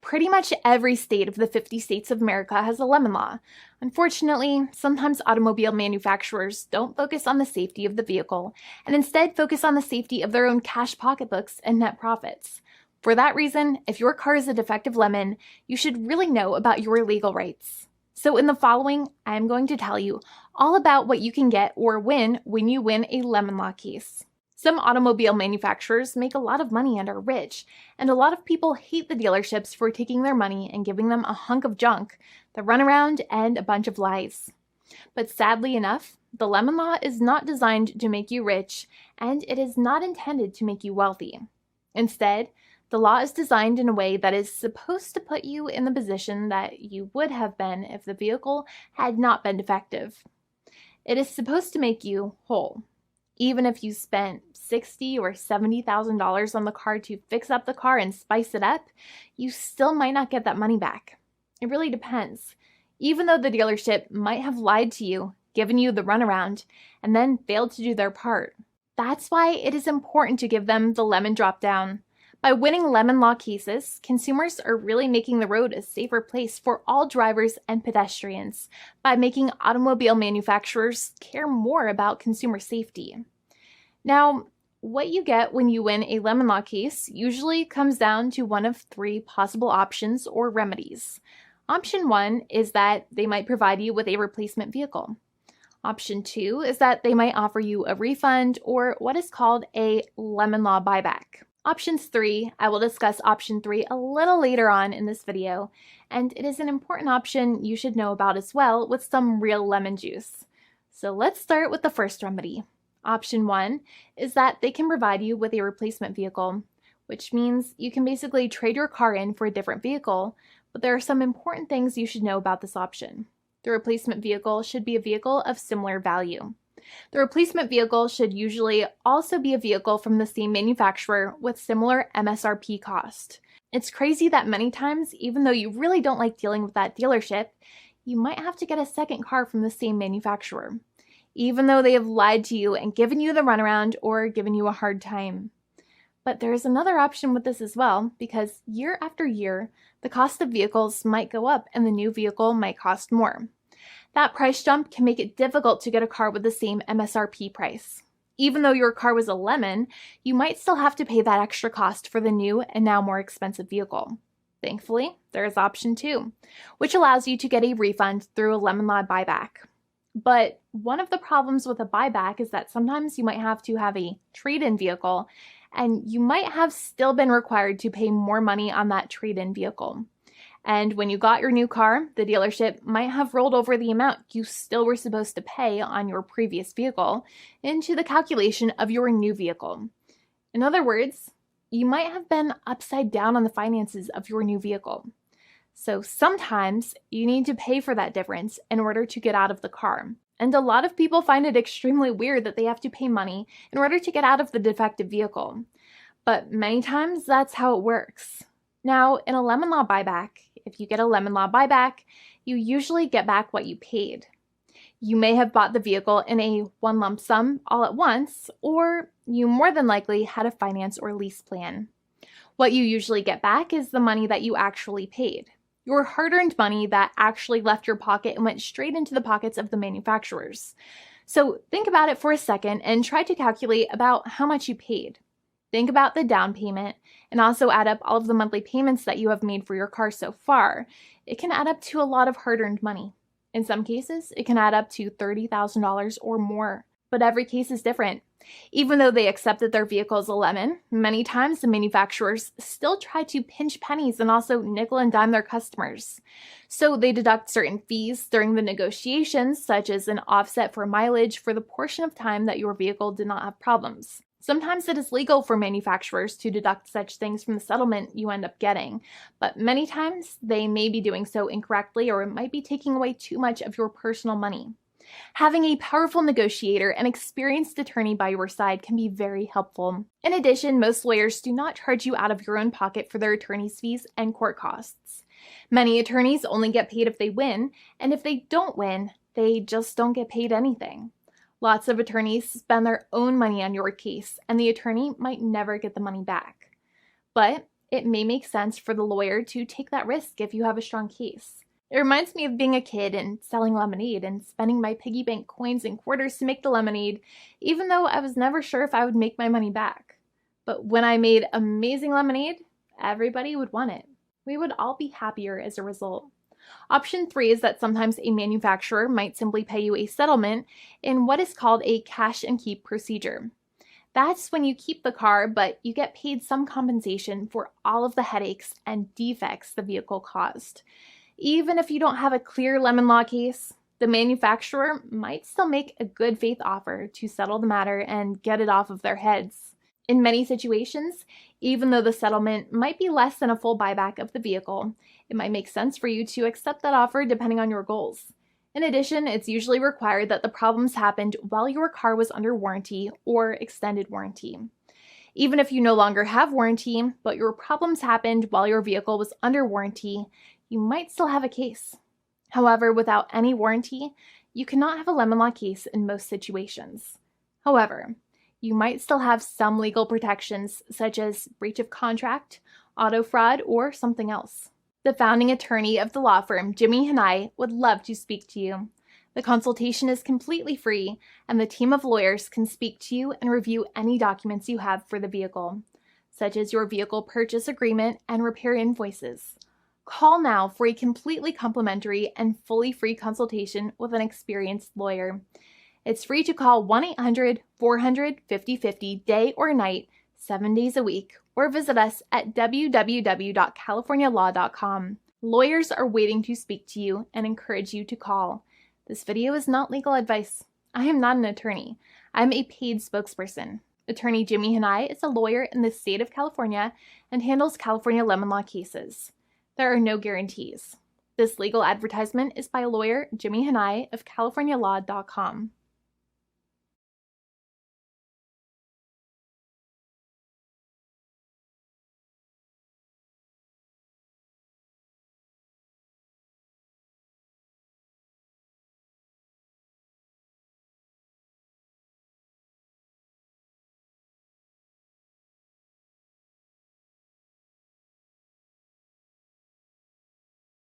Pretty much every state of the 50 states of America has a lemon law. Unfortunately, sometimes automobile manufacturers don't focus on the safety of the vehicle and instead focus on the safety of their own cash pocketbooks and net profits. For that reason, if your car is a defective lemon, you should really know about your legal rights. So in the following, I am going to tell you all about what you can get or win when you win a lemon law case. Some automobile manufacturers make a lot of money and are rich, and a lot of people hate the dealerships for taking their money and giving them a hunk of junk, the runaround, and a bunch of lies. But sadly enough, the lemon law is not designed to make you rich, and it is not intended to make you wealthy. Instead, the law is designed in a way that is supposed to put you in the position that you would have been if the vehicle had not been defective. It is supposed to make you whole. Even if you spent $60,000 or $70,000 on the car to fix up the car and spice it up, you still might not get that money back. It really depends. Even though the dealership might have lied to you, given you the runaround, and then failed to do their part. That's why it is important to give them the lemon drop down. By winning lemon law cases, consumers are really making the road a safer place for all drivers and pedestrians by making automobile manufacturers care more about consumer safety. Now, what you get when you win a lemon law case usually comes down to one of three possible options or remedies. Option 1 is that they might provide you with a replacement vehicle. Option 2 is that they might offer you a refund or what is called a lemon law buyback. Options 3, I will discuss option 3 a little later on in this video, and it is an important option you should know about as well with some real lemon juice. So let's start with the first remedy. Option 1 is that they can provide you with a replacement vehicle, which means you can basically trade your car in for a different vehicle, but there are some important things you should know about this option. The replacement vehicle should be a vehicle of similar value. The replacement vehicle should usually also be a vehicle from the same manufacturer with similar MSRP cost. It's crazy that many times, even though you really don't like dealing with that dealership, you might have to get a second car from the same manufacturer, even though they have lied to you and given you the runaround or given you a hard time. But there is another option with this as well, because year after year, the cost of vehicles might go up and the new vehicle might cost more. That price jump can make it difficult to get a car with the same MSRP price. Even though your car was a lemon, you might still have to pay that extra cost for the new and now more expensive vehicle. Thankfully, there is option 2, which allows you to get a refund through a lemon law buyback. But one of the problems with a buyback is that sometimes you might have to have a trade-in vehicle, and you might have still been required to pay more money on that trade-in vehicle. And when you got your new car, the dealership might have rolled over the amount you still were supposed to pay on your previous vehicle into the calculation of your new vehicle. In other words, you might have been upside down on the finances of your new vehicle. So sometimes you need to pay for that difference in order to get out of the car. And a lot of people find it extremely weird that they have to pay money in order to get out of the defective vehicle. But many times that's how it works. Now, in a lemon law buyback, if you get a lemon law buyback, you usually get back what you paid. You may have bought the vehicle in a one lump sum all at once, or you more than likely had a finance or lease plan. What you usually get back is the money that you actually paid. Your hard-earned money that actually left your pocket and went straight into the pockets of the manufacturers. So think about it for a second and try to calculate about how much you paid. Think about the down payment and also add up all of the monthly payments that you have made for your car so far. It can add up to a lot of hard-earned money. In some cases, it can add up to $30,000 or more, but every case is different. Even though they accept that their vehicle is a lemon, many times the manufacturers still try to pinch pennies and also nickel and dime their customers. So they deduct certain fees during the negotiations, such as an offset for mileage for the portion of time that your vehicle did not have problems. Sometimes it is legal for manufacturers to deduct such things from the settlement you end up getting, but many times they may be doing so incorrectly or it might be taking away too much of your personal money. Having a powerful negotiator and experienced attorney by your side can be very helpful. In addition, most lawyers do not charge you out of your own pocket for their attorney's fees and court costs. Many attorneys only get paid if they win, and if they don't win, they just don't get paid anything. Lots of attorneys spend their own money on your case, and the attorney might never get the money back. But it may make sense for the lawyer to take that risk if you have a strong case. It reminds me of being a kid and selling lemonade and spending my piggy bank coins and quarters to make the lemonade, even though I was never sure if I would make my money back. But when I made amazing lemonade, everybody would want it. We would all be happier as a result. Option 3 is that sometimes a manufacturer might simply pay you a settlement in what is called a cash and keep procedure. That's when you keep the car, but you get paid some compensation for all of the headaches and defects the vehicle caused. Even if you don't have a clear lemon law case, the manufacturer might still make a good faith offer to settle the matter and get it off of their heads. In many situations, even though the settlement might be less than a full buyback of the vehicle, it might make sense for you to accept that offer depending on your goals. In addition, it's usually required that the problems happened while your car was under warranty or extended warranty. Even if you no longer have warranty, but your problems happened while your vehicle was under warranty, you might still have a case. However, without any warranty, you cannot have a lemon law case in most situations. However, you might still have some legal protections such as breach of contract, auto fraud, or something else. The founding attorney of the law firm, Jimmy and I, would love to speak to you. The consultation is completely free, and the team of lawyers can speak to you and review any documents you have for the vehicle, such as your vehicle purchase agreement and repair invoices. Call now for a completely complimentary and fully free consultation with an experienced lawyer. It's free to call 1-800-400-5050 day or night, 7 days a week, or visit us at www.californialaw.com. Lawyers are waiting to speak to you and encourage you to call. This video is not legal advice. I am not an attorney. I'm a paid spokesperson. Attorney Jimmy Hanai is a lawyer in the state of California and handles California lemon law cases. There are no guarantees. This legal advertisement is by lawyer Jimmy Hanai of CaliforniaLaw.com.